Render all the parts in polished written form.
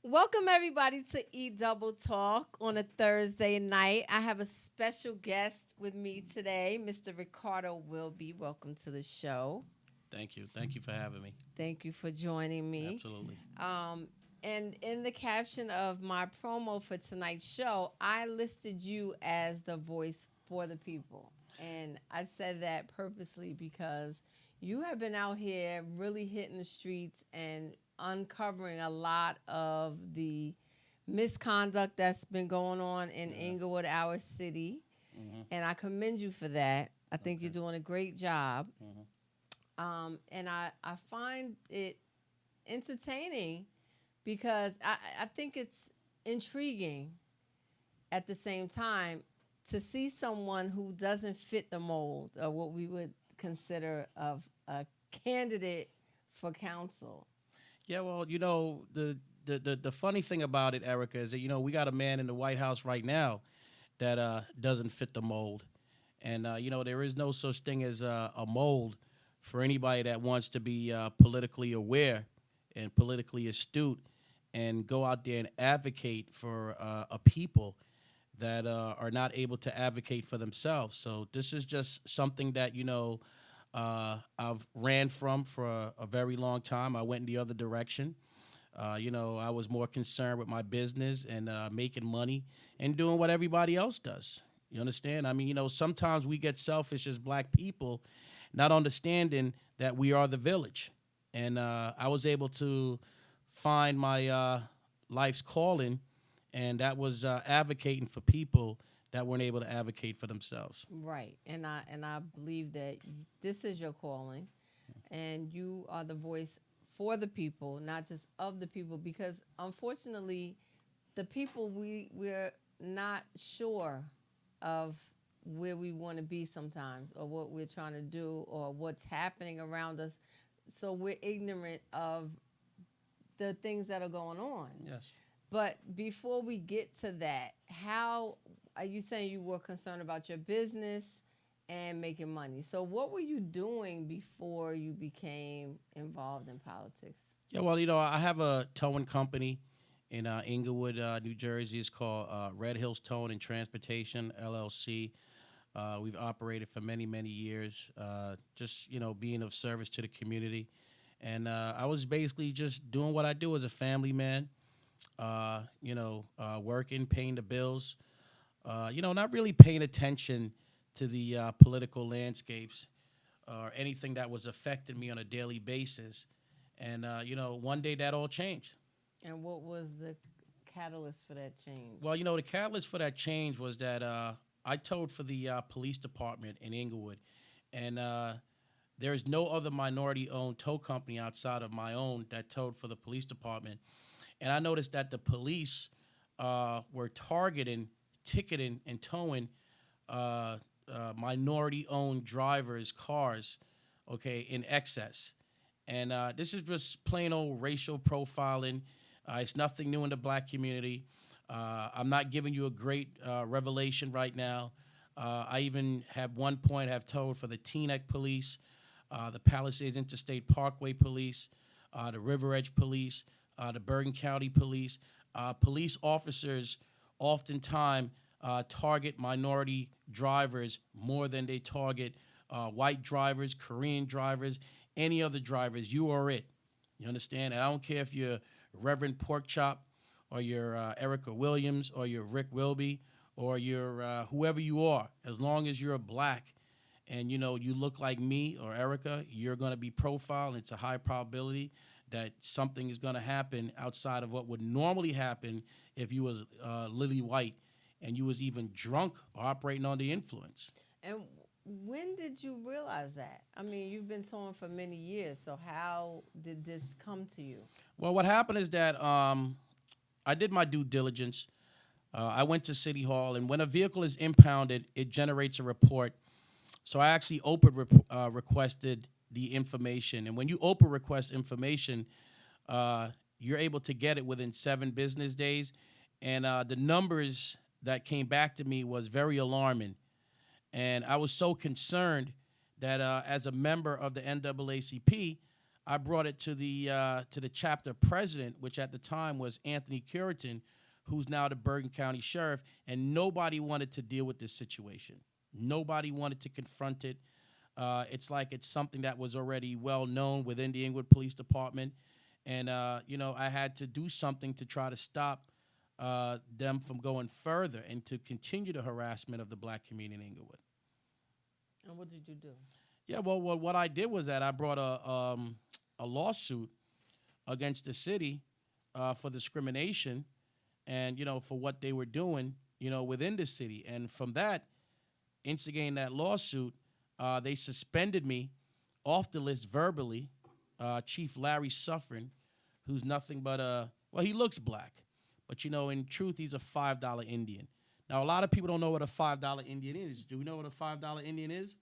Welcome everybody to Eat Double Talk on a Thursday night. I have a special guest with me today, Mr. Ricardo Whilby. Welcome to the show. Thank you. Thank you for having me. Thank you for joining me. Absolutely. Um, and in the caption of my promo for tonight's show, I listed you as the voice for the people. And I said that purposely because you have been out here really hitting the streets and uncovering a lot of the misconduct that's been going on in Yeah. Englewood, our city. Hmm. And I commend you for that. I think you're Okay. doing a great job. Hmm. And I find it entertaining because I think it's intriguing at the same time to see someone who doesn't fit the mold of what we would consider of a candidate for council. Yeah. Well, the funny thing about it, Erica, is that we got a man in the White House right now that doesn't fit the mold, and there is no such thing as a mold for anybody that wants to be politically aware and politically astute and go out there and advocate for a people that are not able to advocate for themselves. So this is just something that I've ran from for a very long time. I went in the other direction. I was more concerned with my business and making money and doing what everybody else does. You understand? I mean, sometimes we get selfish as black people, not understanding that we are the village. And I was able to find my life's calling, and that was advocating for people that weren't able to advocate for themselves. Right. And I believe that this is your calling and you are the voice for the people, not just of the people, because unfortunately the people we're not sure of where we want to be sometimes or what we're trying to do or what's happening around us. So we're ignorant of the things that are going on. Yes. But before we get to that, how are you saying you were concerned about your business and making money? So what were you doing before you became involved in politics? Yeah, well, I have a towing company in Englewood, New Jersey. It's called Red Hills Towing and Transportation LLC. We've operated for many, many years, just being of service to the community. And I was basically just doing what I do as a family man. Working, paying the bills. Not really paying attention to the political landscapes or anything that was affecting me on a daily basis. And one day that all changed. And what was the catalyst for that change? Well, the catalyst for that change was that I towed for the police department in Inglewood, and there is no other minority-owned tow company outside of my own that towed for the police department. And I noticed that the police were targeting, ticketing, and towing minority-owned drivers' cars, okay, in excess. And this is just plain old racial profiling. It's nothing new in the black community. I'm not giving you a great revelation right now. I even have one point have told for the Teaneck Police, the Palisades Interstate Parkway Police, the River Edge Police, the Bergen County Police. Police officers oftentimes target minority drivers more than they target white drivers, Korean drivers, any other drivers. You are it. You understand? And I don't care if you're Reverend Porkchop or you're Erica Williams or you're Rick Wilby or you're whoever you are. As long as you're a black and you look like me or Erica, you're going to be profiled. It's a high probability that something is going to happen outside of what would normally happen if you was lily white and you was even drunk or operating under influence. And when did you realize that? I mean, you've been touring for many years, so how did this come to you? Well, what happened is that I did my due diligence. I went to City Hall, and when a vehicle is impounded, it generates a report. So I actually requested the information, and when you OPA request information, you're able to get it within 7 business days. And the numbers that came back to me was very alarming, and I was so concerned that as a member of the NAACP, I brought it to the chapter president, which at the time was Anthony Curitan, who's now the Bergen County Sheriff, and nobody wanted to deal with this situation. Nobody wanted to confront it. It's like it's something that was already well known within the Inglewood Police Department, and I had to do something to try to stop them from going further and to continue the harassment of the black community in Inglewood. And what did you do? Yeah, well, what I did was that I brought a lawsuit against the city for discrimination, and for what they were doing, within the city, and from that, instigating that lawsuit, they suspended me off the list verbally. Chief Larry Suffren, who's nothing but he looks black, but in truth, he's a $5 Indian. Now, a lot of people don't know what a $5 Indian is. Do we know what a $5 Indian is?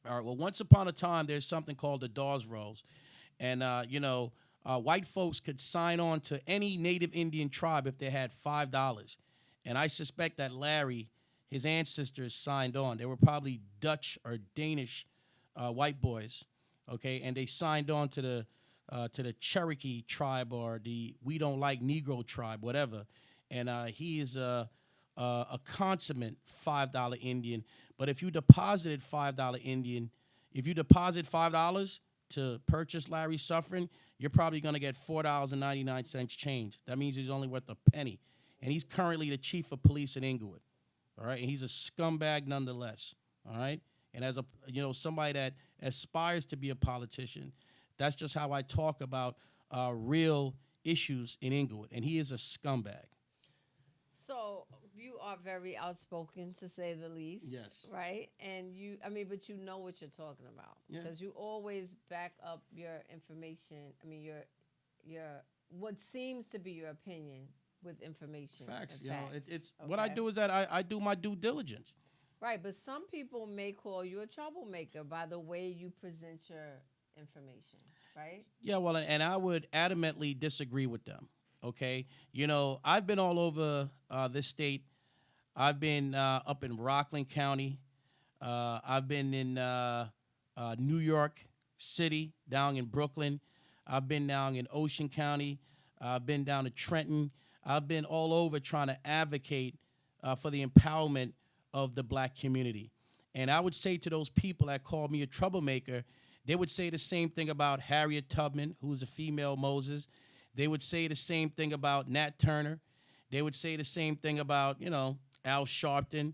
All right. Well, once upon a time, there's something called the Dawes Rolls, and white folks could sign on to any native Indian tribe if they had $5. And I suspect that Larry, his ancestors, signed on. They were probably Dutch or Danish white boys, okay, and they signed on to the Cherokee tribe or the We Don't Like Negro tribe, whatever. And he is a consummate $5 Indian. But if you deposited if you deposit $5 to purchase Larry Suffren, you're probably going to get $4.99 change. That means he's only worth a penny. And he's currently the chief of police in Inglewood. All right. And he's a scumbag nonetheless. All right. And as somebody that aspires to be a politician, that's just how I talk about real issues in Inglewood. And he is a scumbag. So you are very outspoken, to say the least. Yes. Right? And but you know what you're talking about. Yeah. Because you always back up your information. Your what seems to be your opinion with information. Facts. And facts. It's okay? what I do is that I do my due diligence. Right, but some people may call you a troublemaker by the way you present your information, right? Yeah, well, and I would adamantly disagree with them. Okay, I've been all over this state. I've been up in Rockland County. I've been in New York City, down in Brooklyn. I've been down in Ocean County. I've been down to Trenton. I've been all over trying to advocate for the empowerment of the black community. And I would say to those people that call me a troublemaker, they would say the same thing about Harriet Tubman, who's a female Moses. They would say the same thing about Nat Turner. They would say the same thing about, Al Sharpton.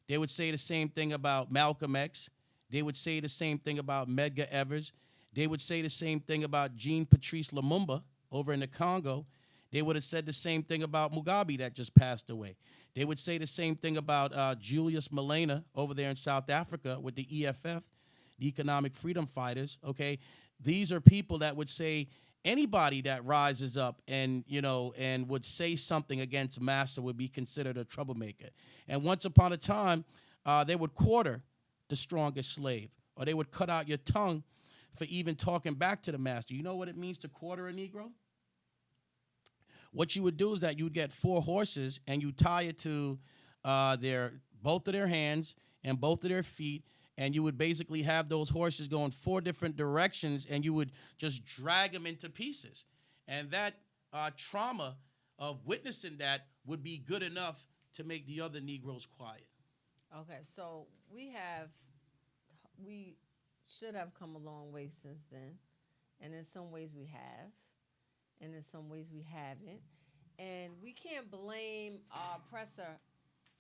They would say the same thing about Malcolm X. They would say the same thing about Medgar Evers. They would say the same thing about Jean Patrice Lumumba over in the Congo. They would have said the same thing about Mugabe that just passed away. They would say the same thing about Julius Malema over there in South Africa with the EFF, the Economic Freedom Fighters, okay? These are people that would say anybody that rises up and would say something against massa would be considered a troublemaker. And once upon a time, they would quarter the strongest slave, or they would cut out your tongue for even talking back to the master. You know what it means to quarter a Negro? What you would do is that you would get 4 horses and you tie it to both of their hands and both of their feet, and you would basically have those horses go in 4 different directions, and you would just drag them into pieces. And that trauma of witnessing that would be good enough to make the other Negroes quiet. Okay, so we should have come a long way since then, and in some ways we have, and in some ways we haven't. And we can't blame our oppressor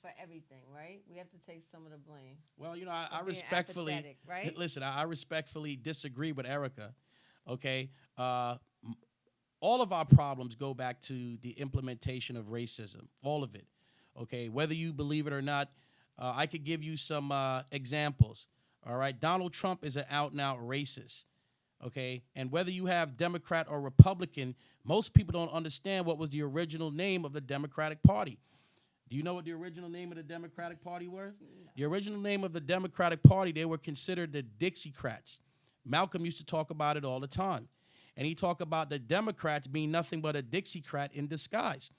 for everything, right? We have to take some of the blame. Well, I respectfully, apathetic, right? Listen, I respectfully disagree with Erica, okay? All of our problems go back to the implementation of racism, all of it, okay? Whether you believe it or not, I could give you some examples, all right? Donald Trump is an out-and-out racist. Okay, and whether you have Democrat or Republican, most people don't understand what was the original name of the Democratic Party. Do you know what the original name of the Democratic Party was? No. The original name of the Democratic Party, they were considered the Dixiecrats. Malcolm used to talk about it all the time. And he talked about the Democrats being nothing but a Dixiecrat in disguise.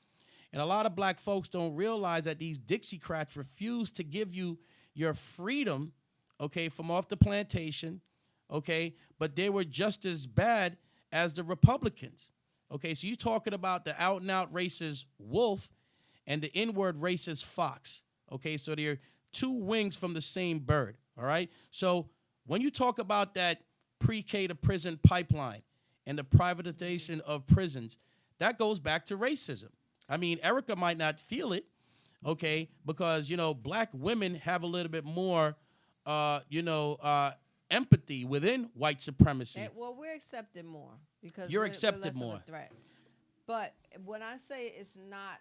And a lot of black folks don't realize that these Dixiecrats refuse to give you your freedom, okay, from off the plantation, okay, but they were just as bad as the Republicans. Okay, so you're talking about the out and out racist wolf and the inward racist fox. Okay, so they're two wings from the same bird. All right, so when you talk about that pre-K to prison pipeline and the privatization of prisons, that goes back to racism. I mean, Erica might not feel it, okay, because black women have a little bit more, empathy within white supremacy. Well, we're accepted more because You're we're accepted less of more. a threat. But when I say it's not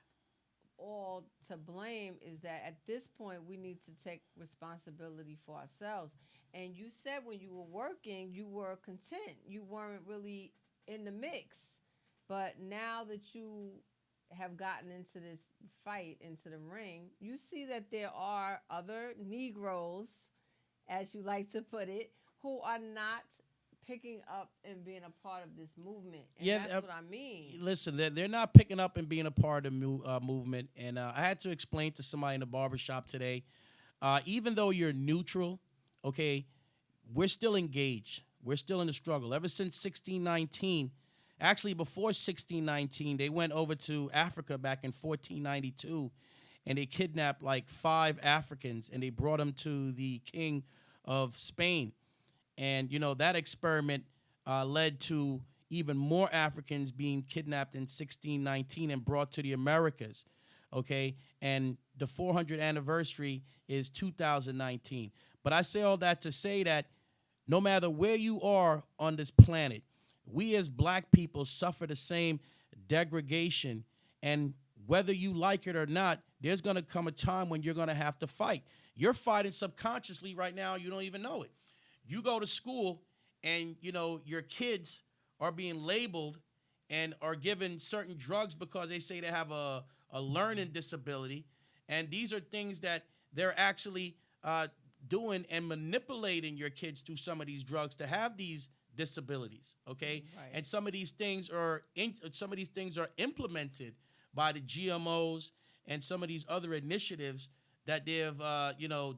all to blame, is that at this point we need to take responsibility for ourselves. And you said when you were working, you were content. You weren't really in the mix. But now that you have gotten into this fight, into the ring, you see that there are other Negroes, as you like to put it, who are not picking up and being a part of this movement. And Yeah, that's what I mean. listen, they're not picking up and being a part of the movement. And I had to explain to somebody in the barbershop today, even though you're neutral, okay, we're still engaged. We're still in the struggle. Ever since 1619, actually before 1619, they went over to Africa back in 1492, and they kidnapped like 5 Africans, and they brought them to the king of Spain. And, that experiment led to even more Africans being kidnapped in 1619 and brought to the Americas, okay? And the 400th anniversary is 2019. But I say all that to say that no matter where you are on this planet, we as black people suffer the same degradation. And whether you like it or not, there's going to come a time when you're going to have to fight. You're fighting subconsciously right now. You don't even know it. You go to school and, your kids are being labeled and are given certain drugs because they say they have a learning disability. And these are things that they're actually doing and manipulating your kids through some of these drugs to have these disabilities, okay? Right. And some of these things are implemented by the GMOs and some of these other initiatives that they've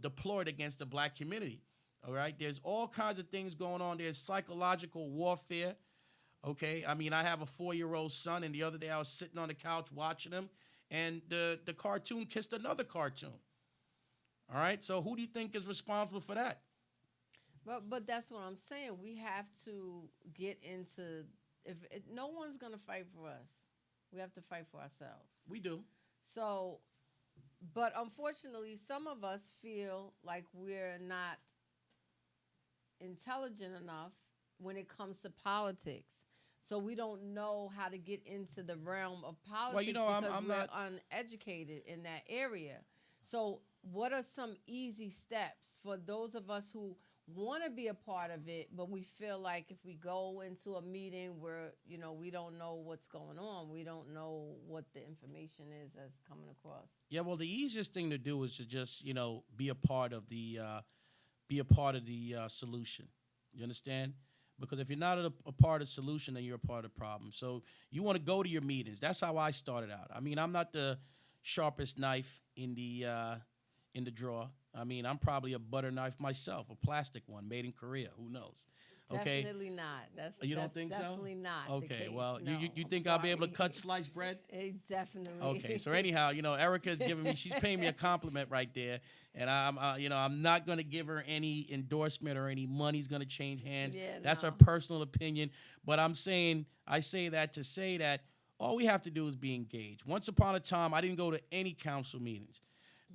deployed against the black community. All right, there's all kinds of things going on. There's psychological warfare. Okay, I mean, I have a 4-year-old son, and the other day I was sitting on the couch watching him, and the cartoon kissed another cartoon. All right, so who do you think is responsible for that? But that's what I'm saying. We have to get into if no one's gonna fight for us, we have to fight for ourselves. We do. So, but unfortunately, some of us feel like we're not intelligent enough when it comes to politics. So we don't know how to get into the realm of politics because I'm we're not uneducated in that area. So what are some easy steps for those of us who want to be a part of it, but we feel like if we go into a meeting where, we don't know what's going on, we don't know what the information is that's coming across. Yeah, well, the easiest thing to do is to just, be a part of the solution. You understand? Because if you're not a part of the solution, then you're a part of the problem. So you want to go to your meetings. That's how I started out. I mean, I'm not the sharpest knife in the drawer. I mean, I'm probably a butter knife myself, a plastic one made in Korea. Who knows? Okay. Definitely not. You don't that's think definitely so? not. Okay. The case. Well, No, you I'm think I'll be able to sorry. cut sliced bread? Definitely. Okay. So anyhow, Erica's giving me, she's paying me a compliment right there, and I'm not going to give her any endorsement or any money's going to change hands. Yeah, That's no. her personal opinion. But I say that to say that all we have to do is be engaged. Once upon a time, I didn't go to any council meetings.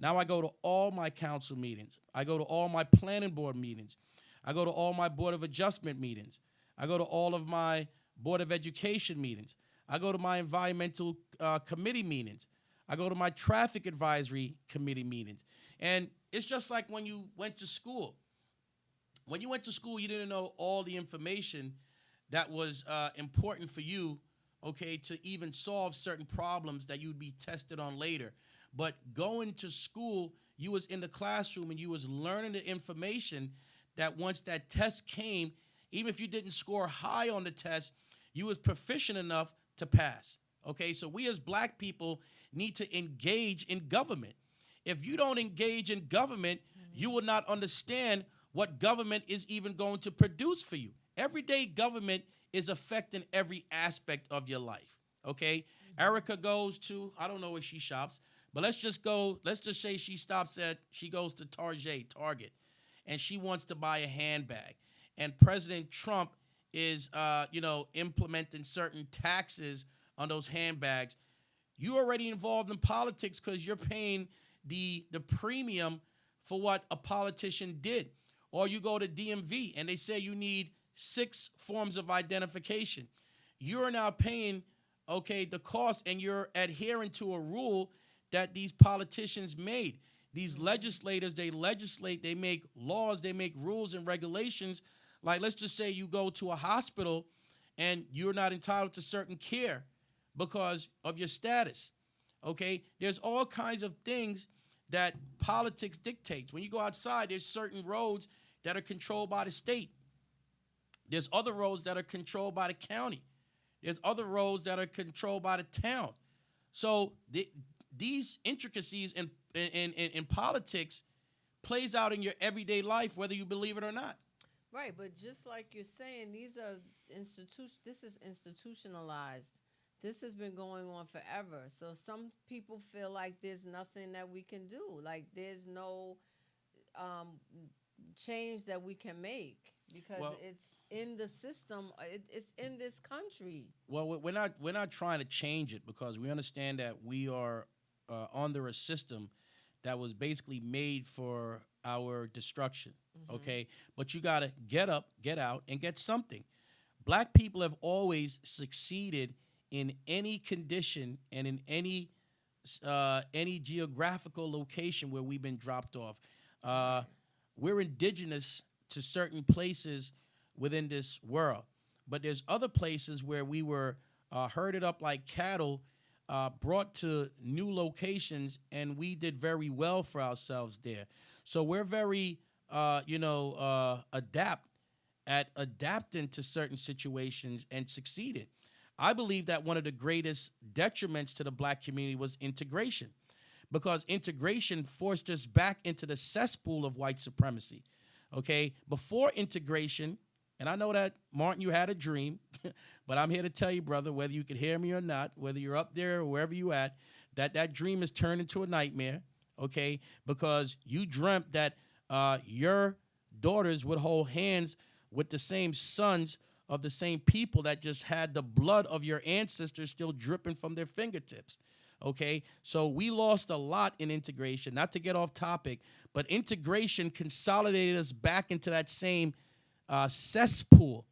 Now I go to all my council meetings. I go to all my planning board meetings. I go to all my board of adjustment meetings. I go to all of my board of education meetings. I go to my environmental committee meetings. I go to my traffic advisory committee meetings. And it's just like when you went to school. When you went to school, you didn't know all the information that was important for you, okay, to even solve certain problems that you'd be tested on later. But going to school, you was in the classroom and you was learning the information that once that test came, even if you didn't score high on the test, you was proficient enough to pass. Okay, so we as black people need to engage in government. If you don't engage in government, you will not understand what government is even going to produce for you. Everyday government is affecting every aspect of your life. Okay. Erica goes to, I don't know where she shops, but let's just say she goes to Target, and she wants to buy a handbag. And President Trump is, implementing certain taxes on those handbags. You already involved in politics because you're paying the premium for what a politician did. Or you go to DMV and they say you need 6 forms of identification. You're now paying, the cost, and you're adhering to a rule that these politicians made. These legislators, they legislate, they make laws, they make rules and regulations. Like, let's just say you go to a hospital and you're not entitled to certain care because of your status. Okay? There's all kinds of things that politics dictates. When you go outside, there's certain roads that are controlled by the state. There's other roads that are controlled by the county. There's other roads that are controlled by the town. So these intricacies in politics plays out in your everyday life, whether you believe it or not. Right, but just like you're saying, these are this is institutionalized. This has been going on forever. So some people feel like there's nothing that we can do. Like there's no change that we can make because it's in the system. It's in this country. Well, we're not trying to change it because we understand that we are under a system that was basically made for our destruction. Okay, but you got to get up, get out, and get something. Black people have always succeeded in any condition and in any geographical location where we've been dropped off. We're indigenous to certain places within this world, but there's other places where we were herded up like cattle, brought to new locations, and we did very well for ourselves there. So we're very, adapting to certain situations and succeeded. I believe that one of the greatest detriments to the black community was integration, because integration forced us back into the cesspool of white supremacy. Okay, before integration, and I know that, Martin, you had a dream, but I'm here to tell you, brother, whether you can hear me or not, whether you're up there or wherever you at, that dream is turned into a nightmare, okay, because you dreamt that your daughters would hold hands with the same sons of the same people that just had the blood of your ancestors still dripping from their fingertips. Okay, so we lost a lot in integration. Not to get off topic, but integration consolidated us back into that same cesspool,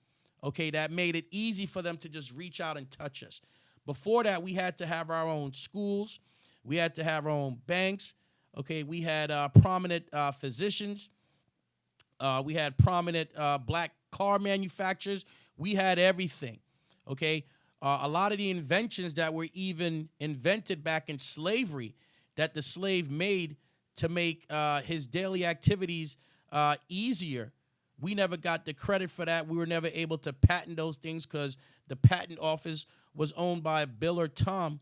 okay, that made it easy for them to just reach out and touch us. Before that, we had to have our own schools. We had to have our own banks. Okay, we had prominent physicians. We had prominent black car manufacturers. We had everything, okay? A lot of the inventions that were even invented back in slavery that the slave made to make his daily activities easier, we never got the credit for that. We were never able to patent those things because the patent office was owned by Bill or Tom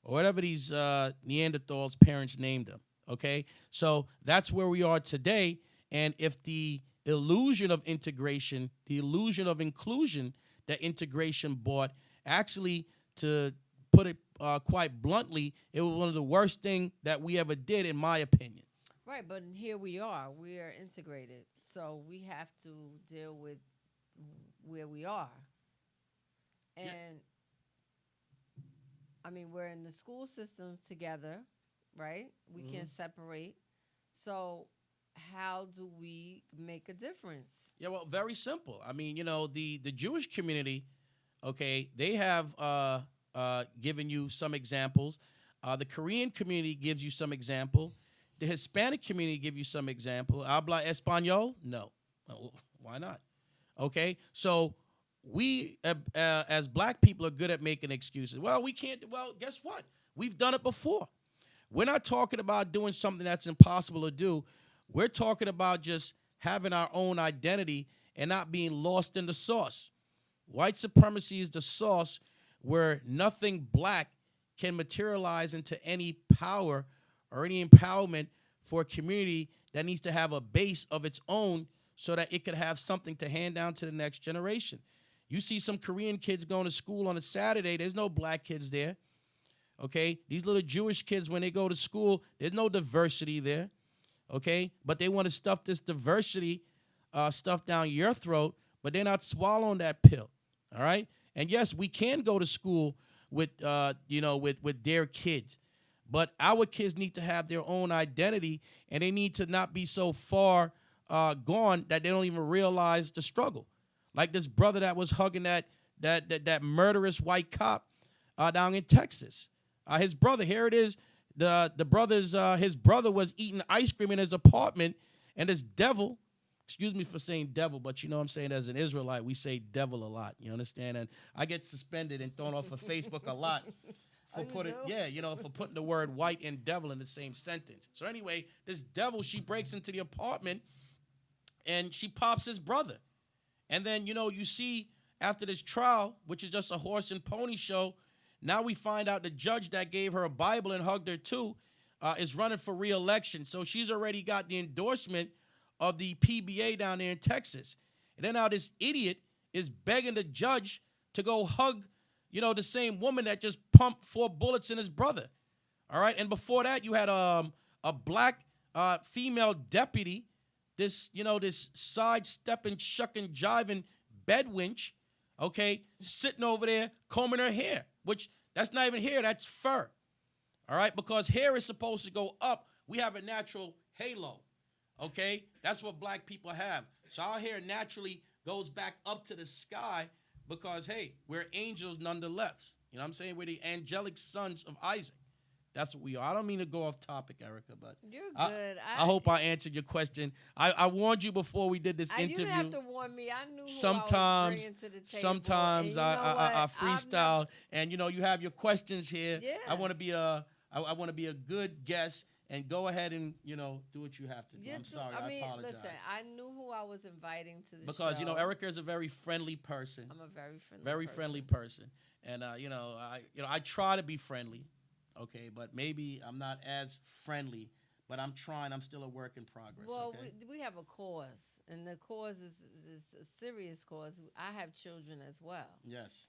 or whatever these Neanderthals' parents named them, okay? So that's where we are today. And if the illusion of integration, the illusion of inclusion that integration brought, actually, to put it quite bluntly, it was one of the worst things that we ever did, in my opinion. Right, but here we are. We are integrated. So we have to deal with where we are. And, I mean, we're in the school system together, right? We can't separate. So how do we make a difference? Yeah, well, very simple. I mean, the Jewish community, okay, they have given you some examples. The Korean community gives you some example. The Hispanic community give you some example. Habla español? No. Why not? Okay, so we, as black people, are good at making excuses. Well, we can't. Well, guess what? We've done it before. We're not talking about doing something that's impossible to do. We're talking about just having our own identity and not being lost in the sauce. White supremacy is the sauce where nothing black can materialize into any power or any empowerment for a community that needs to have a base of its own so that it could have something to hand down to the next generation. You see some Korean kids going to school on a Saturday, there's no black kids there. Okay? These little Jewish kids, when they go to school, there's no diversity there. Okay? But they want to stuff this diversity stuff down your throat, but they're not swallowing that pill. All right? And yes, we can go to school with with their kids. But our kids need to have their own identity, and they need to not be so far gone that they don't even realize the struggle. Like this brother that was hugging that murderous white cop down in Texas. His brother, here it is. His brother was eating ice cream in his apartment, and this devil, excuse me for saying devil, but you know what I'm saying, as an Israelite, we say devil a lot. You understand? And I get suspended and thrown off of Facebook a lot. For putting the word white and devil in the same sentence. So anyway, this devil, she breaks into the apartment and she pops his brother. And then, you see after this trial, which is just a horse and pony show, now we find out the judge that gave her a Bible and hugged her too is running for re-election. So she's already got the endorsement of the PBA down there in Texas. And then now this idiot is begging the judge to go hug the same woman that just pumped 4 bullets in his brother. All right. And before that, you had a black female deputy, this sidestepping, shucking, jiving bedwench, okay, sitting over there combing her hair, which that's not even hair, that's fur. All right. Because hair is supposed to go up. We have a natural halo. Okay. That's what black people have. So our hair naturally goes back up to the sky. Because, hey, we're angels nonetheless. You know what I'm saying? We're the angelic sons of Isaac. That's what we are. I don't mean to go off topic, Erica, but you're good. I hope I answered your question. I warned you before we did this interview. You didn't have to warn me. I knew who I was bringing to the table. Sometimes I freestyle, and you have your questions here. Yeah. I want to be a good guest. And go ahead and, do what you have to do. I'm sorry, I apologize. Listen, I knew who I was inviting to the show. Because, Erica is a very friendly person. I'm a very friendly person. And, I try to be friendly, okay, but maybe I'm not as friendly. But I'm trying. I'm still a work in progress. Well, okay? we have a cause, and the cause is a serious cause. I have children as well. Yes.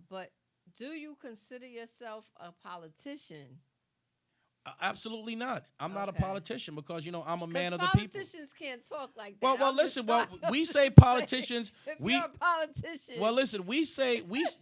But do you consider yourself a politician? Absolutely not. I'm not a politician because, I'm a man of the people. Politicians can't talk like that. Well, listen. Well, we say politicians. You're a politician. Well, listen.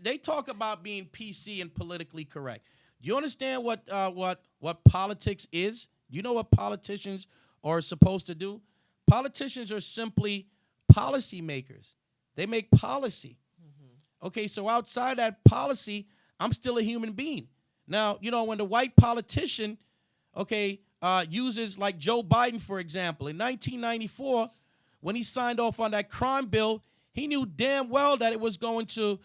They talk about being PC and politically correct. Do you understand what politics is? You know what politicians are supposed to do? Politicians are simply policy makers. They make policy. Mm-hmm. Okay, so outside that policy, I'm still a human being. Now, when the white politician, uses like Joe Biden, for example, in 1994, when he signed off on that crime bill, he knew damn well that it was going to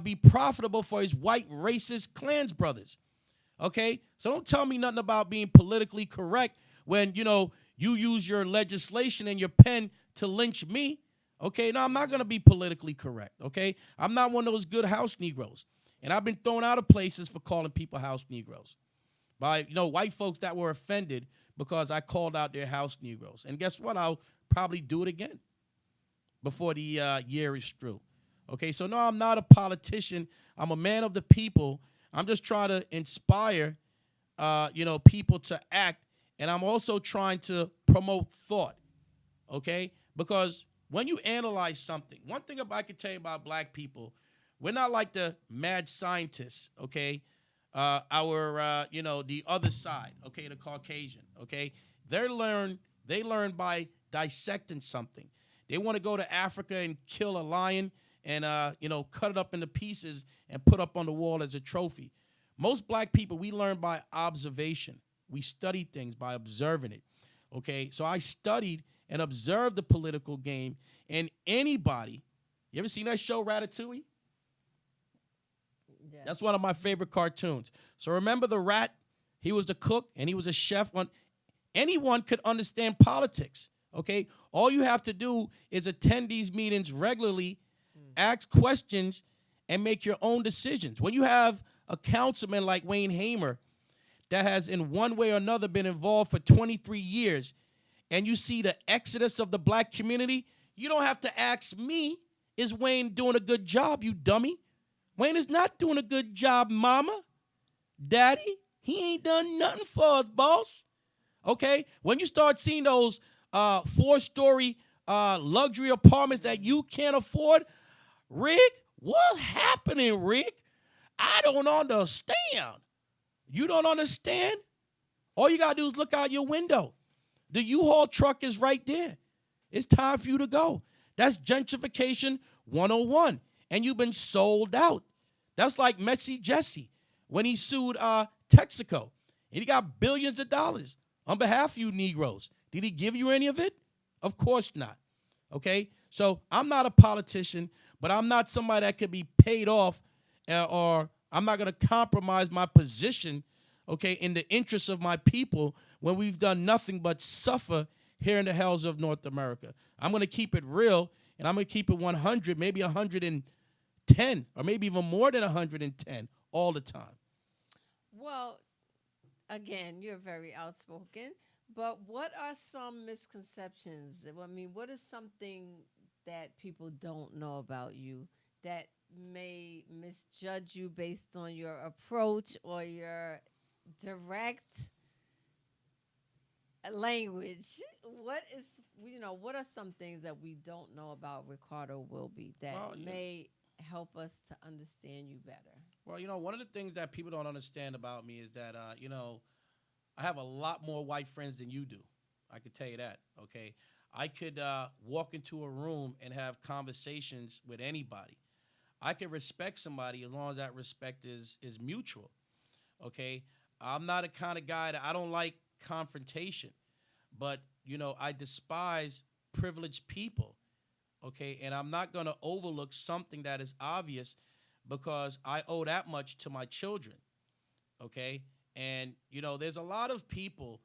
be profitable for his white racist Klans brothers. Okay, so don't tell me nothing about being politically correct when, you use your legislation and your pen to lynch me. Okay, no, I'm not going to be politically correct. Okay, I'm not one of those good house Negroes. And I've been thrown out of places for calling people house Negroes by, white folks that were offended because I called out their house Negroes. And guess what? I'll probably do it again before the year is through. Okay, so no, I'm not a politician. I'm a man of the people. I'm just trying to inspire, people to act. And I'm also trying to promote thought, okay? Because when you analyze something, one thing I can tell you about black people, we're not like the mad scientists, okay? The other side, okay, the Caucasian, okay? They learn by dissecting something. They want to go to Africa and kill a lion and, cut it up into pieces and put up on the wall as a trophy. Most black people, we learn by observation. We study things by observing it, okay? So I studied and observed the political game, and anybody, you ever seen that show, Ratatouille? Yeah. That's one of my favorite cartoons. So remember the rat? He was the cook, and he was a chef. Anyone could understand politics, okay? All you have to do is attend these meetings regularly, ask questions, and make your own decisions. When you have a councilman like Wayne Hamer that has in one way or another been involved for 23 years, and you see the exodus of the black community, You don't have to ask me, is Wayne doing a good job, you dummy? Wayne is not doing a good job, mama. Daddy, he ain't done nothing for us, boss. Okay? When you start seeing those 4-story luxury apartments that you can't afford, Rick, what's happening, Rick? I don't understand. You don't understand? All you got to do is look out your window. The U-Haul truck is right there. It's time for you to go. That's gentrification 101. And you've been sold out. That's like Messy Jesse when he sued Texaco. And he got billions of dollars on behalf of you Negroes. Did he give you any of it? Of course not. Okay? So I'm not a politician, but I'm not somebody that could be paid off or I'm not going to compromise my position, okay, in the interest of my people when we've done nothing but suffer here in the hells of North America. I'm going to keep it real, and I'm going to keep it 100, maybe 110, or maybe even more than 110 all the time. Well, again, you're very outspoken, but what are some misconceptions? I mean, what is something that people don't know about you that may misjudge you based on your approach or your direct language? What is, what are some things that we don't know about Ricardo Whilby that may help us to understand you better? Well, one of the things that people don't understand about me is that, I have a lot more white friends than you do. I could tell you that, okay? I could walk into a room and have conversations with anybody. I can respect somebody as long as that respect is mutual, okay? I'm not a kind of guy that I don't like confrontation, but, I despise privileged people, okay? And I'm not going to overlook something that is obvious because I owe that much to my children, okay? And, there's a lot of people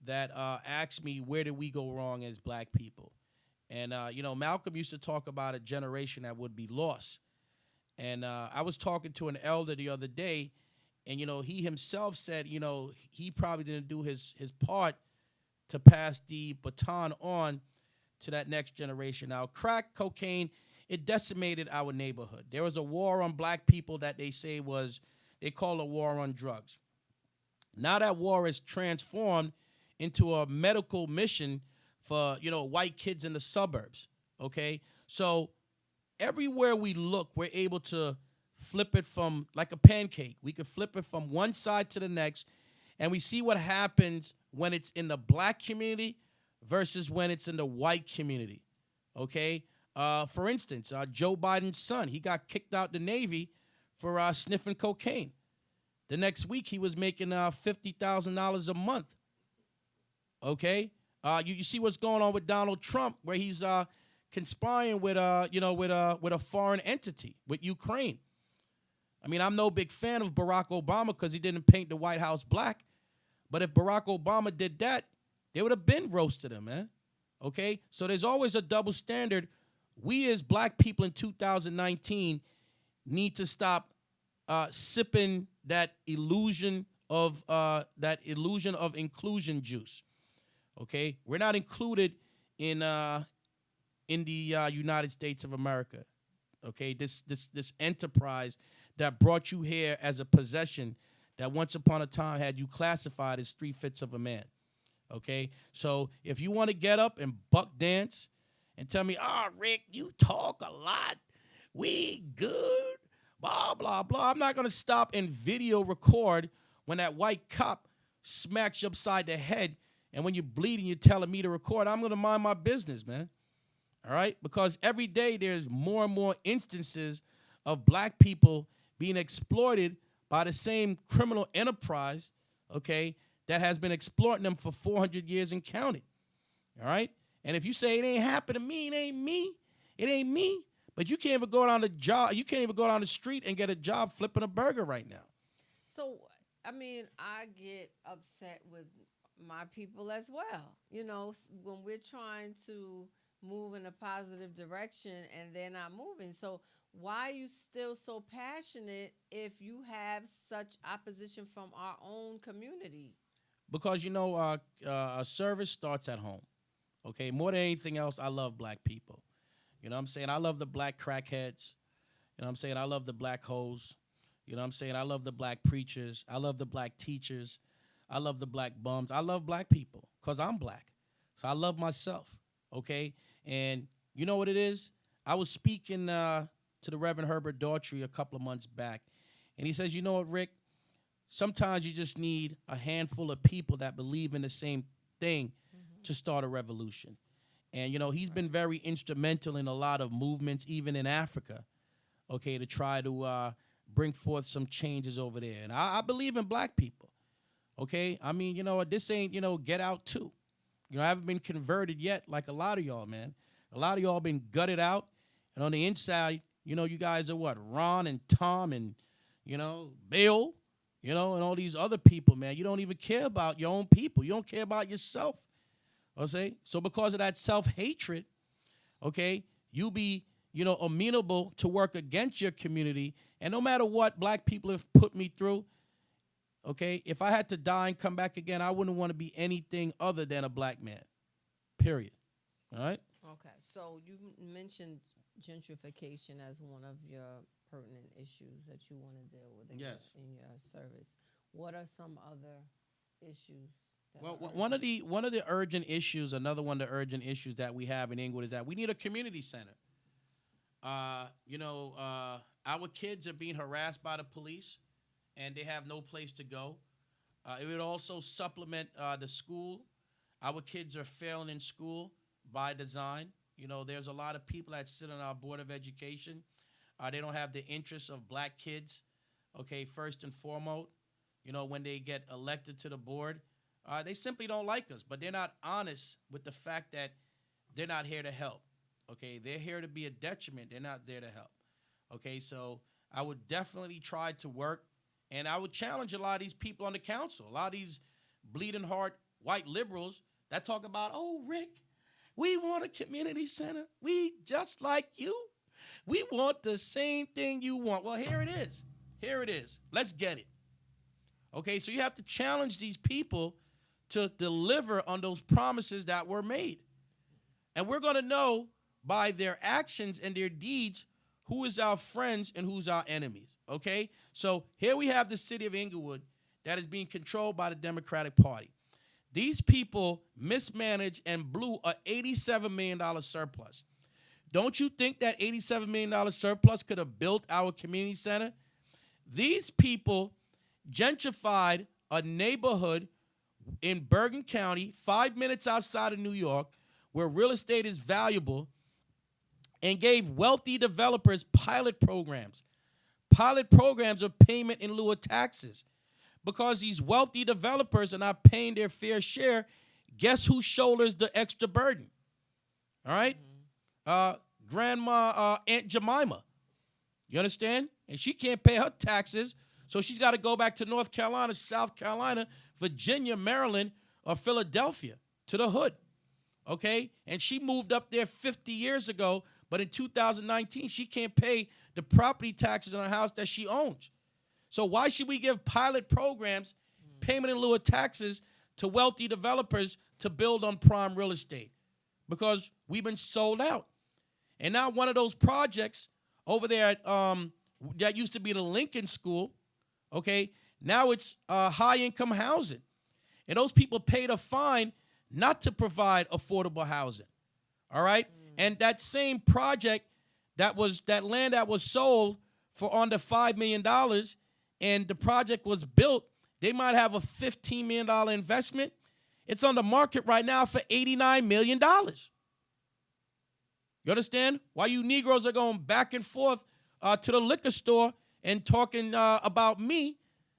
that ask me, where did we go wrong as black people? And, Malcolm used to talk about a generation that would be lost. And I was talking to an elder the other day, and, he himself said, he probably didn't do his part to pass the baton on to that next generation. Now, crack cocaine, it decimated our neighborhood. There was a war on black people that they call a war on drugs. Now that war is transformed into a medical mission for, white kids in the suburbs, okay? So everywhere we look, we're able to flip it from like a pancake. We can flip it from one side to the next, and we see what happens when it's in the black community versus when it's in the white community, okay? For instance, Joe Biden's son, he got kicked out the Navy for sniffing cocaine. The next week, he was making $50,000 a month, okay? You see what's going on with Donald Trump, where he's conspiring with a foreign entity, with Ukraine. I mean, I'm no big fan of Barack Obama because he didn't paint the White House black. But if Barack Obama did that, they would have been roasted him, man. Okay? So there's always a double standard. We as black people in 2019 need to stop sipping that illusion of inclusion juice. Okay? We're not included in the United States of America. Okay? This enterprise that brought you here as a possession that once upon a time had you classified as 3/5 of a man. Okay? So if you want to get up and buck dance and tell me, Rick, you talk a lot. We good. Blah, blah, blah. I'm not going to stop and video record when that white cop smacks you upside the head, and when you're bleeding, you're telling me to record. I'm going to mind my business, man. All right? Because every day there's more and more instances of black people being exploited by the same criminal enterprise, okay, that has been exploiting them for 400 years and counting. All right? And if you say it ain't happened to me, it ain't me. It ain't me. But you can't even go down the job. You can't even go down the street and get a job flipping a burger right now. So, I mean, I get upset with my people as well. When we're trying to move in a positive direction and they're not moving. So, why are you still so passionate if you have such opposition from our own community? Because, a service starts at home. Okay? More than anything else, I love black people. You know what I'm saying? I love the black crackheads. You know what I'm saying? I love the black hoes. You know what I'm saying? I love the black preachers. I love the black teachers. I love the black bums. I love black people because I'm black. So I love myself. Okay? And you know what it is? I was speaking to the Reverend Herbert Daughtry a couple of months back. And he says, you know what, Rick? Sometimes you just need a handful of people that believe in the same thing to start a revolution. And, you know, he's been very instrumental in a lot of movements, even in Africa, okay, to try to bring forth some changes over there. And I believe in black people, okay? I mean, you know, this ain't, you know, get out too. You know, I haven't been converted yet like a lot of y'all, man. A lot of y'all been gutted out. And on the inside, you know, you guys are what? Ron and Tom and, you know, Bill, you know, and all these other people, man. You don't even care about your own people. You don't care about yourself. Okay? So because of that self-hatred, okay, you be, you know, amenable to work against your community. And no matter what black people have put me through, okay, if I had to die and come back again, I wouldn't want to be anything other than a black man, period. All right? Okay, so you mentioned gentrification as one of your pertinent issues that you want to deal with in, Yes. in your service. What are some other issues? Well, one of the urgent issues, another one of the urgent issues that we have in Englewood is that we need a community center. Our kids are being harassed by the police, and they have no place to go. It would also supplement the school. Our kids are failing in school by design. You know, there's a lot of people that sit on our board of education. They don't have the interests of black kids. Okay, first and foremost, you know, when they get elected to the board, they simply don't like us, but they're not honest with the fact that they're not here to help. Okay, they're here to be a detriment. They're not there to help. Okay, so I would definitely try to work, and I would challenge a lot of these people on the council, a lot of these bleeding heart white liberals that talk about, oh, Rick, we want a community center. We just like you. We want the same thing you want. Well, here it is. Here it is. Let's get it. Okay, so you have to challenge these people to deliver on those promises that were made. And we're going to know by their actions and their deeds who is our friends and who's our enemies, okay? So here we have the city of Englewood that is being controlled by the Democratic Party. These people mismanaged and blew a $87 million surplus. Don't you think that $87 million surplus could have built our community center? These people gentrified a neighborhood in Bergen County, 5 minutes outside of New York, where real estate is valuable, and gave wealthy developers pilot programs. Pilot programs of payment in lieu of taxes. Because these wealthy developers are not paying their fair share, guess who shoulders the extra burden? All right? Grandma Aunt Jemima. You understand? And she can't pay her taxes, so she's got to go back to North Carolina, South Carolina, Virginia, Maryland, or Philadelphia to the hood. Okay? And she moved up there 50 years ago, but in 2019, she can't pay the property taxes on her house that she owns. So why should we give pilot programs, payment in lieu of taxes, to wealthy developers to build on prime real estate? Because we've been sold out. And now one of those projects over there at, that used to be the Lincoln School, okay, now it's high-income housing. And those people paid a fine not to provide affordable housing, all right? And that same project, that land that was sold for under $5 million, and the project was built, they might have a $15 million investment. It's on the market right now for $89 million. You understand? Why you Negroes are going back and forth to the liquor store and talking about me,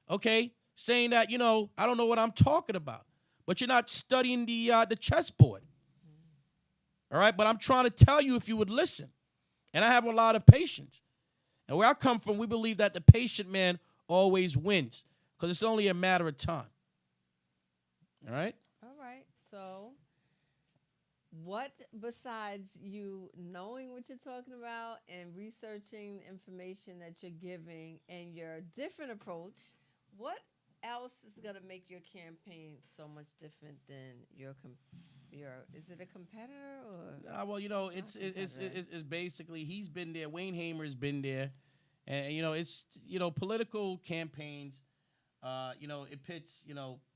okay, saying that, you know, I don't know what I'm talking about. But you're not studying the chessboard. All right? But I'm trying to tell you if you would listen. And I have a lot of patience. And where I come from, we believe that the patient man always wins because it's only a matter of time. All right? All right. So what, besides you knowing what you're talking about and researching information that you're giving and your different approach, what else is going to make your campaign so much different than your Is it a competitor or Well, not competitor? it's basically he's been there. Wayne Hamer's been there, and it's political campaigns. It pits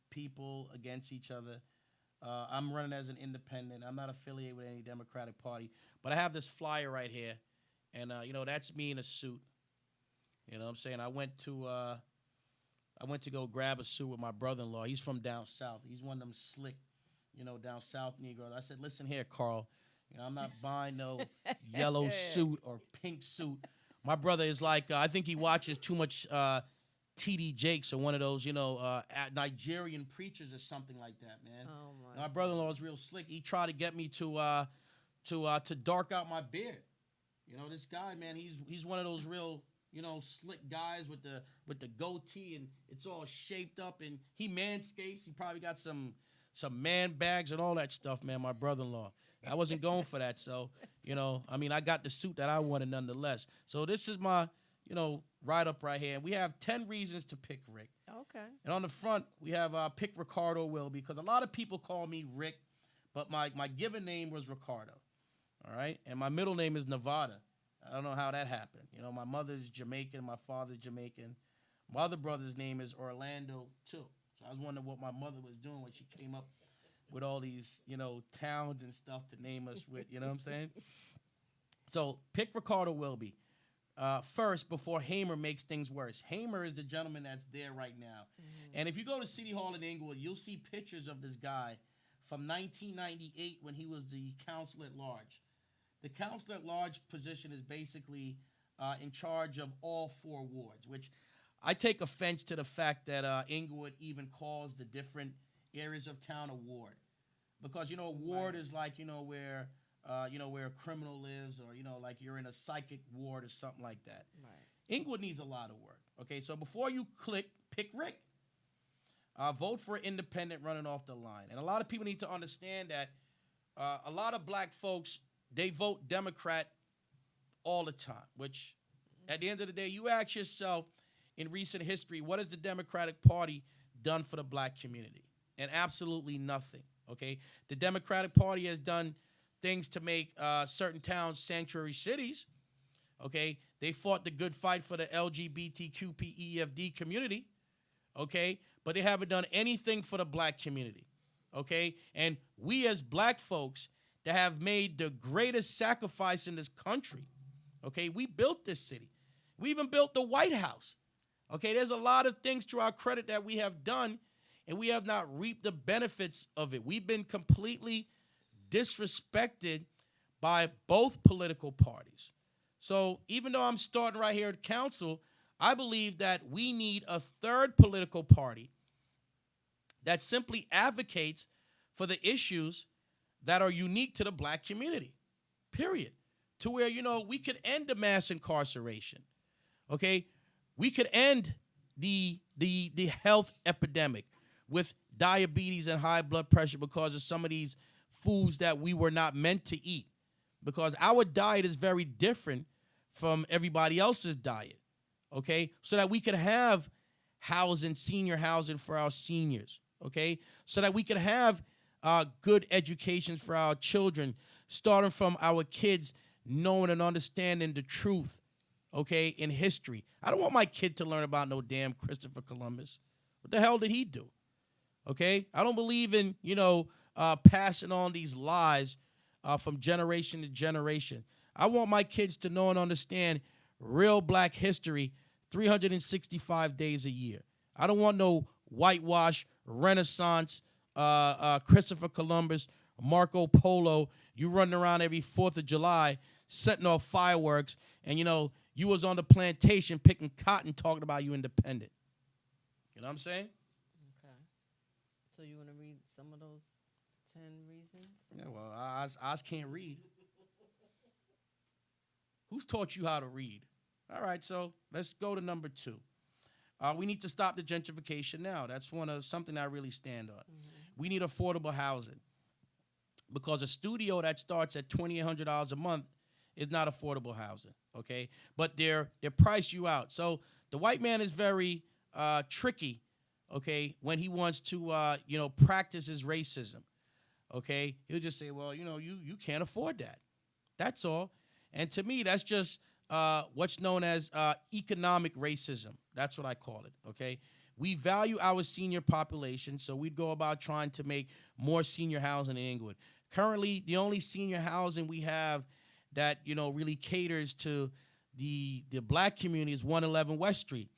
people against each other. I'm running as an independent. I'm not affiliated with any Democratic Party, but I have this flyer right here, and that's me in a suit. You know what I'm saying? I went to go grab a suit with my brother-in-law. He's from down south. He's one of them slick, down south Negroes. I said, listen here, Carl. I'm not buying no yellow suit or pink suit. My brother is like, I think he watches too much T.D. Jakes or one of those, Nigerian preachers or something like that, man. Oh My brother-in-law is real slick. He tried to get me to dark out my beard. This guy, man, he's one of those real slick guys with the goatee, and it's all shaped up, and he manscapes. He probably got some man bags and all that stuff, man. My brother-in-law. I wasn't going for that, so I got the suit that I wanted nonetheless. So this is my write up right here. We have 10 reasons to pick Rick. Okay. And on the front we have pick Ricardo Whilby, because a lot of people call me Rick, but my given name was Ricardo. All right, and my middle name is Nevada. I don't know how that happened. My mother's Jamaican, my father's Jamaican. My other brother's name is Orlando, too. So I was wondering what my mother was doing when she came up with all these, towns and stuff to name us with, you know what I'm saying? So pick Ricardo Whilby. First, before Hamer makes things worse. Hamer is the gentleman that's there right now. Mm-hmm. And if you go to City Hall in Englewood, you'll see pictures of this guy from 1998 when he was the council at large. The council at large position is basically in charge of all 4 wards, which I take offense to the fact that Englewood even calls the different areas of town a ward. Because, a ward is like, where a criminal lives, or, like you're in a psychic ward or something like that. Right. Englewood needs a lot of work. Okay, so before you pick Rick. Vote for an independent running off the line. And a lot of people need to understand that a lot of black folks, they vote Democrat all the time, which at the end of the day, you ask yourself in recent history, what has the Democratic Party done for the black community? And absolutely nothing, okay? The Democratic Party has done things to make certain towns sanctuary cities, okay? They fought the good fight for the LGBTQPEFD community, okay? But they haven't done anything for the black community, okay? And we as black folks that have made the greatest sacrifice in this country, okay? We built this city. We even built the White House, okay? There's a lot of things to our credit that we have done, and we have not reaped the benefits of it. We've been completely disrespected by both political parties. So even though I'm starting right here at council, I believe that we need a third political party that simply advocates for the issues that are unique to the black community, period. To where, we could end the mass incarceration, okay? We could end the health epidemic with diabetes and high blood pressure because of some of these foods that we were not meant to eat, because our diet is very different from everybody else's diet, okay? So that we could have housing, senior housing for our seniors, okay? So that we could have good educations for our children, starting from our kids knowing and understanding the truth, okay, in history. I don't want my kid to learn about no damn Christopher Columbus. What the hell did he do? Okay? I don't believe in, passing on these lies from generation to generation. I want my kids to know and understand real black history 365 days a year. I don't want no whitewash, Renaissance, Christopher Columbus, Marco Polo. You running around every 4th of July setting off fireworks, and, you was on the plantation picking cotton talking about you independent. You know what I'm saying? Okay. So you want to read some of those 10 reasons? Yeah, well, I can't read. Who's taught you how to read? All right, so let's go to number 2. We need to stop the gentrification now. That's something I really stand on. Mm-hmm. We need affordable housing, because a studio that starts at $2,800 a month is not affordable housing, okay? But they're price you out. So the white man is very tricky, okay, when he wants to, practice his racism, Okay, he'll just say, well, you can't afford that. That's all. And to me, that's just what's known as economic racism. That's what I call it. Okay, we value our senior population, so we'd go about trying to make more senior housing in Inglewood. Currently, the only senior housing we have that really caters to the black community is 111 West Street.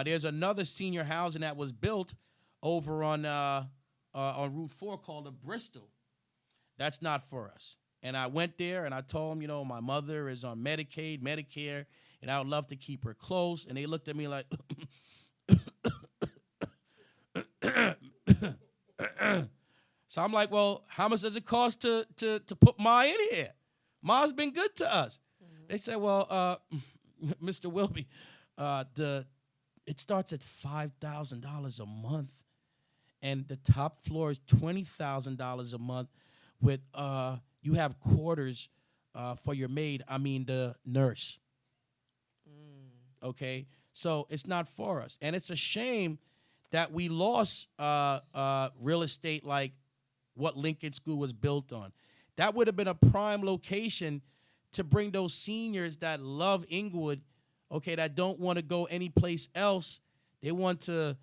There's another senior housing that was built over on Route 4 called the Bristol. That's not for us. And I went there and I told them, my mother is on Medicaid, Medicare, and I would love to keep her close. And they looked at me like, so I'm like, well, how much does it cost to put Ma in here? Ma's been good to us. They said, well, Mr. Whilby, it starts at $5,000 a month, and the top floor is $20,000 a month with you have quarters for your maid. I mean the nurse. Okay, so it's not for us, and it's a shame that we lost real estate like what Lincoln School was built on. That would have been a prime location to bring those seniors that love Inglewood, okay, that don't want to go anyplace else. They want to,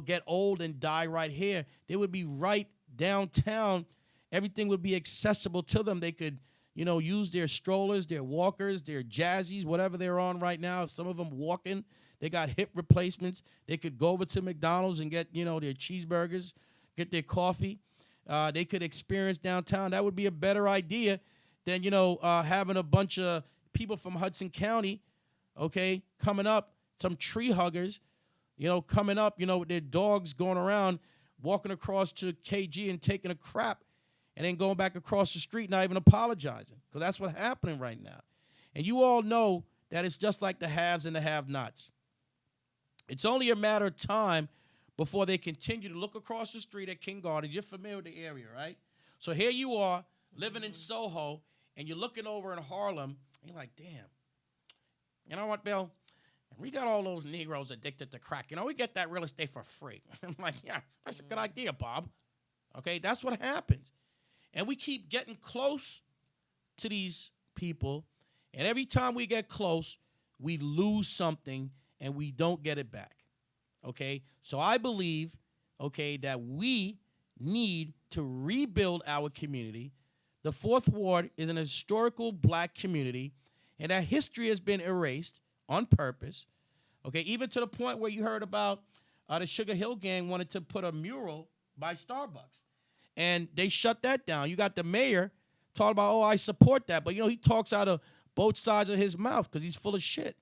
get old and die right here. They would be right downtown. Everything would be accessible to them. They could, use their strollers, their walkers, their jazzies, whatever they're on right now. Some of them walking. They got hip replacements. They could go over to McDonald's and get, their cheeseburgers, get their coffee. They could experience downtown. That would be a better idea than, having a bunch of people from Hudson County, okay, coming up, some tree huggers, coming up, with their dogs going around, walking across to KG and taking a crap, and then going back across the street, not even apologizing, because that's what's happening right now. And you all know that it's just like the haves and the have-nots. It's only a matter of time before they continue to look across the street at King Gardens. You're familiar with the area, right? So here you are, living in Soho, and you're looking over in Harlem, and you're like, damn, you know what, Bill? We got all those Negroes addicted to crack. We get that real estate for free. I'm like, yeah, that's a good idea, Bob. Okay, that's what happens. And we keep getting close to these people, and every time we get close, we lose something, and we don't get it back. Okay, so I believe, okay, that we need to rebuild our community. The Fourth Ward is an historical black community, and that history has been erased on purpose. Okay, even to the point where you heard about the Sugar Hill Gang wanted to put a mural by Starbucks, and they shut that down. You got the mayor talking about, oh, I support that, but he talks out of both sides of his mouth because he's full of shit.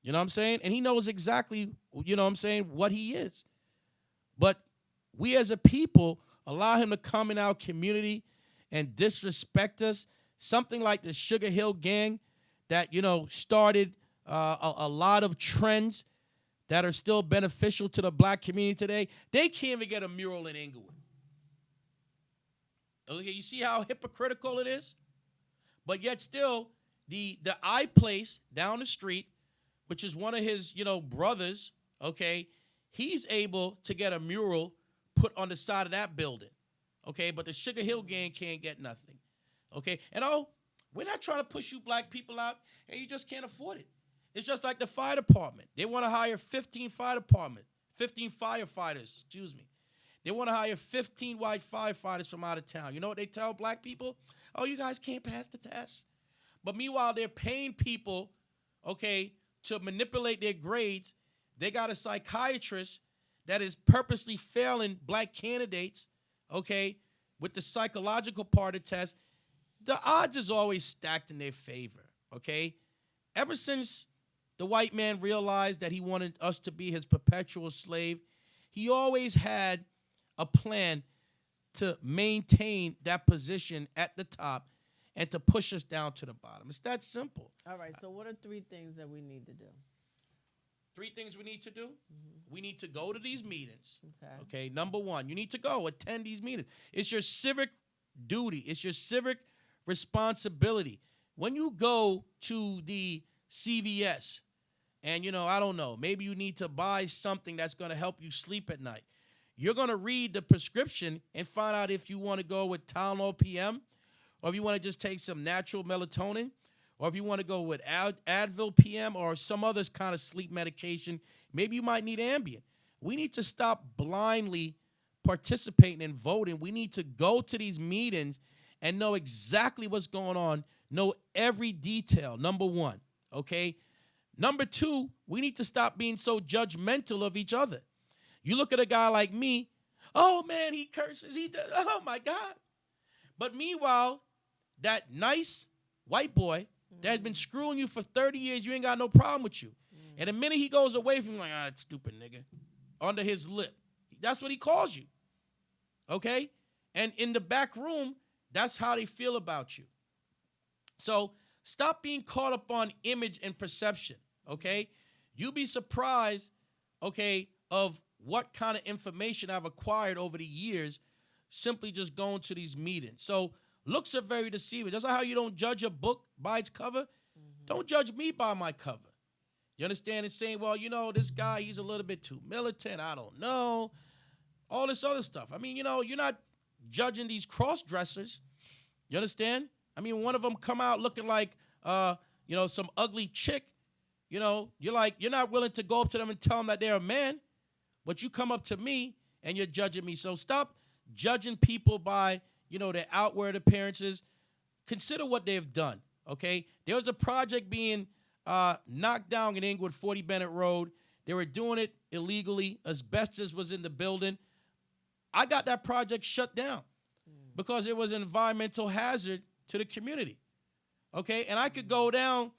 You know what I'm saying? And he knows exactly, what he is. But we as a people allow him to come in our community and disrespect us. Something like the Sugar Hill Gang that, started a lot of trends that are still beneficial to the black community today. They can't even get a mural in Inglewood. Okay, you see how hypocritical it is? But yet still, the iPlace down the street, which is one of his, brothers, okay, he's able to get a mural put on the side of that building, okay? But the Sugar Hill Gang can't get nothing, okay? And we're not trying to push you black people out, and you just can't afford it. It's just like the fire department. They want to hire 15 firefighters, excuse me. They want to hire 15 white firefighters from out of town. You know what they tell black people? Oh, you guys can't pass the test. But meanwhile, they're paying people, okay, to manipulate their grades. They got a psychiatrist that is purposely failing black candidates, okay, with the psychological part of the test. The odds is always stacked in their favor, okay? Ever since the white man realized that he wanted us to be his perpetual slave, he always had a plan to maintain that position at the top and to push us down to the bottom. It's that simple. All right, so what are 3 things that we need to do? 3 things we need to do. We need to go to these meetings. Okay. Number 1, you need to go attend these meetings. It's your civic duty. It's your civic responsibility. When you go to the CVS and, I don't know, maybe you need to buy something that's going to help you sleep at night. you're going to read the prescription and find out if you want to go with Tylenol PM, or if you want to just take some natural melatonin, or if you want to go with Advil PM or some other kind of sleep medication. Maybe you might need Ambien. We need to stop blindly participating and voting. We need to go to these meetings and know exactly what's going on, know every detail, number one, okay? Number two, we need to stop being so judgmental of each other. You look at a guy like me, oh, man, he curses, he does, oh, my God. But meanwhile, that nice white boy that has been screwing you for 30 years, you ain't got no problem with you. And the minute he goes away from you, like, that stupid nigga, under his lip. That's what he calls you, okay? And in the back room, that's how they feel about you. So stop being caught up on image and perception, okay? You'll be surprised, okay, of what kind of information I've acquired over the years simply just going to these meetings. So looks are very deceiving. That's how you don't judge a book by its cover. Don't judge me by my cover. You understand? It's saying, well, you know, this guy, he's a little bit too militant. I don't know. All this other stuff. I mean, you know, you're not judging these cross-dressers. You understand? I mean, one of them come out looking like, you know, some ugly chick. You know, you're not willing to go up to them and tell them that they're a man. But you come up to me and you're judging me. So stop judging people by, you know, their outward appearances. Consider what they've done, okay? There was a project being knocked down in Englewood, 40 Bennett Road. They were doing it illegally. Asbestos was in the building. I got that project shut down because it was an environmental hazard to the community, okay? And I could go down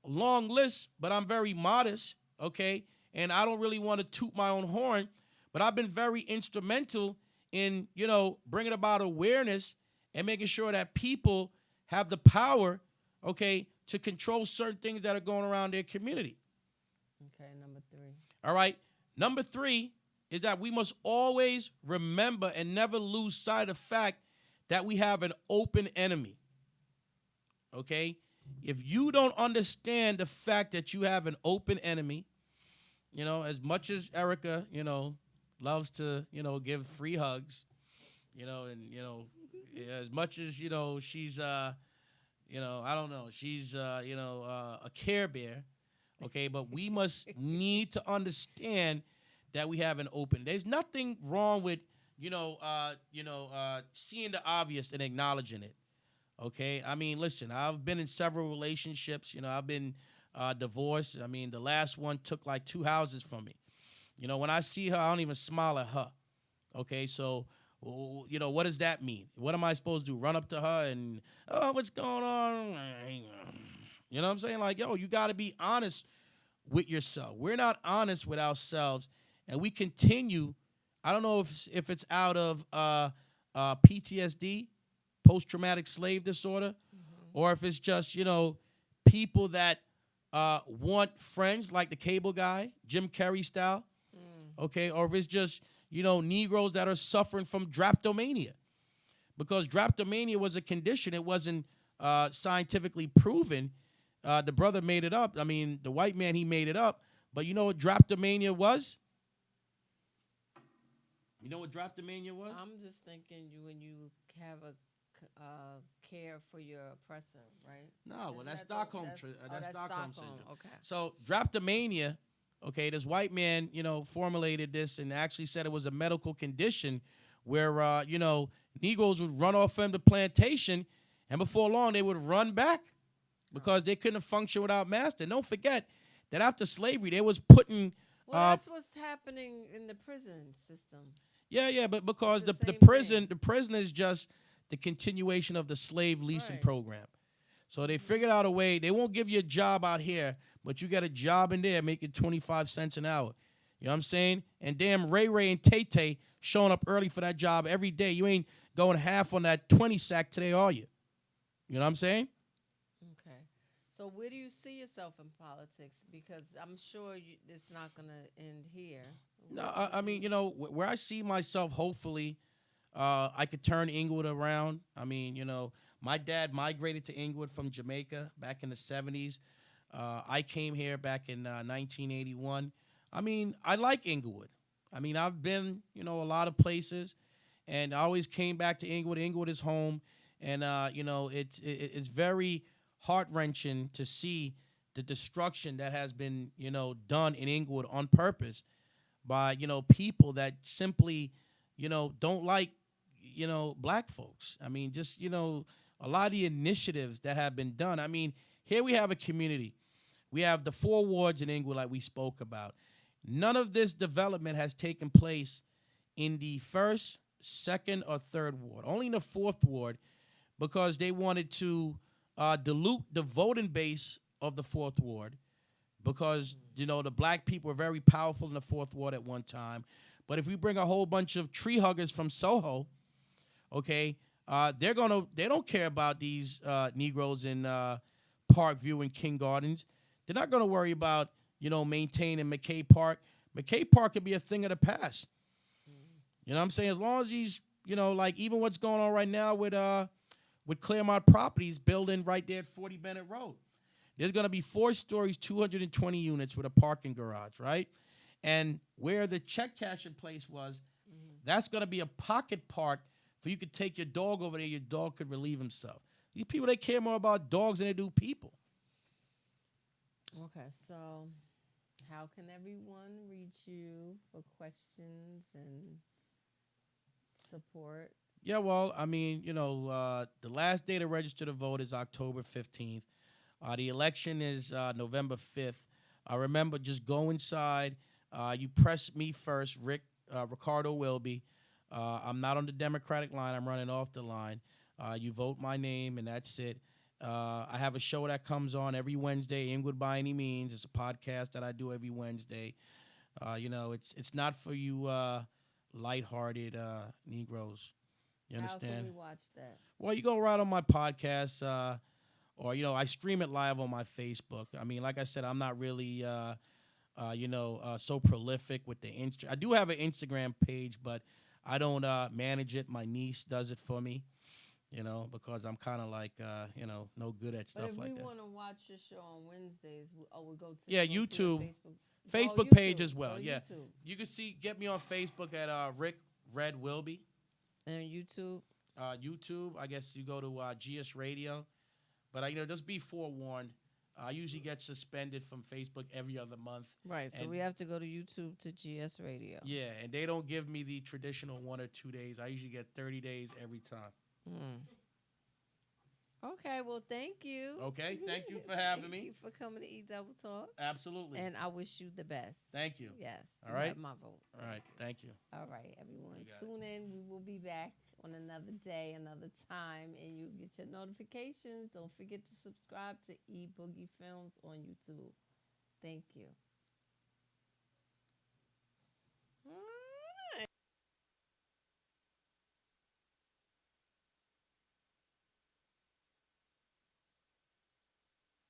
a long list, but I'm very modest, okay? And I don't really want to toot my own horn, but I've been very instrumental in, you know, bringing about awareness and making sure that people have the power, okay, to control certain things that are going around their community. Okay, number three. All right. Number three is that we must always remember and never lose sight of the fact that we have an open enemy. Okay? If you don't understand the fact that you have an open enemy, you know, as much as Erica, you know, loves to, you know, give free hugs, you know, and, you know, as much as, you know, she's, you know, I don't know, she's, you know, a Care Bear, okay, but we must need to understand that we have an open. There's nothing wrong with, seeing the obvious and acknowledging it, okay? I mean, listen, I've been in several relationships, you know, I've been divorced. I mean, the last one took like 2 houses from me. You know, when I see her, I don't even smile at her. Okay, so, you know, what does that mean? What am I supposed to do? Run up to her and, oh, what's going on? You know what I'm saying? Like, yo, you got to be honest with yourself. We're not honest with ourselves, and we continue. I don't know if it's out of PTSD, post-traumatic slave disorder, or if it's just, you know, people that want friends like the cable guy, Jim Carrey style, okay, or if it's just, you know, Negroes that are suffering from drapetomania, because drapetomania was a condition. It wasn't scientifically proven. The brother made it up. I mean, the white man, he made it up. But you know what drapetomania was? You know what drapetomania was? I'm just thinking when you have a care for your oppressor, right? No, well, that's Stockholm syndrome. Okay. So drapetomania, okay, this white man, you know, formulated this and actually said it was a medical condition where, you know, Negroes would run off from the plantation, and before long they would run back because they couldn't function without master. And don't forget that after slavery, they was putting... Well, that's what's happening in the prison system. Yeah, but because the prison is just the continuation of the slave leasing program. So they figured out a way. They won't give you a job out here, but you got a job in there making 25 cents an hour. You know what I'm saying? And damn Ray Ray and Tay Tay showing up early for that job every day. You ain't going half on that 20 sack today, are you? You know what I'm saying? Okay. So where do you see yourself in politics? Because I'm sure it's not going to end here. No, I mean, you know, where I see myself, hopefully, I could turn Englewood around. I mean, you know, my dad migrated to Englewood from Jamaica back in the 70s. I came here back in 1981. I mean, I like Englewood. I mean, I've been, a lot of places, and I always came back to Inglewood. Inglewood is home, and it's very heart wrenching to see the destruction that has been, done in Inglewood on purpose by, people that simply, don't like, black folks. I mean, just, a lot of the initiatives that have been done. I mean, here we have a community. We have the 4 wards in Inglewood, like we spoke about. None of this development has taken place in the first, second, or third ward. Only in the 4th ward, because they wanted to dilute the voting base of the 4th ward, because the black people were very powerful in the 4th ward at one time. But if we bring a whole bunch of tree huggers from Soho, okay, they don't care about these Negroes in Parkview and King Gardens. They're not going to worry about maintaining McKay Park. McKay Park could be a thing of the past. You know what I'm saying? As long as these, like even what's going on right now with Claremont Properties building right there at 40 Bennett Road. There's going to be 4 stories, 220 units with a parking garage, right? And where the check cashing place was, that's going to be a pocket park for you could take your dog over there. Your dog could relieve himself. These people, they care more about dogs than they do people. Okay, so how can everyone reach you for questions and support? Yeah, well, I mean, the last day to register to vote is October 15th. The election is November 5th. Remember, just go inside. You press me first, Ricardo Whilby. I'm not on the Democratic line. I'm running off the line. You vote my name, and that's it. I have a show that comes on every Wednesday, Inglewood by Any Means. It's a podcast that I do every Wednesday. It's not for you lighthearted Negroes. You understand? How can we watch that? Well, you go right on my podcast, or I stream it live on my Facebook. I mean, like I said, I'm not really so prolific with the I do have an Instagram page, but I don't manage it. My niece does it for me. Because I'm kind of like, no good at stuff like that. But if we want to watch your show on Wednesdays, we go to YouTube, Facebook. Facebook YouTube. page as well. Yeah, YouTube. You can get me on Facebook at Rick Red Whilby. And YouTube. YouTube, I guess you go to GS Radio, but just be forewarned. I usually get suspended from Facebook every other month. Right, so we have to go to YouTube to GS Radio. Yeah, and they don't give me the traditional 1 or 2 days. I usually get 30 days every time. Okay, well, thank you. Okay, thank you for having me. Thank you for coming to Eat Double Talk. Absolutely. And I wish you the best. Thank you. Yes. All right. Have my vote. All right, thank you. All right, everyone. Tune in. We will be back on another day, another time, and you get your notifications. Don't forget to subscribe to Eboogie Films on YouTube. Thank you.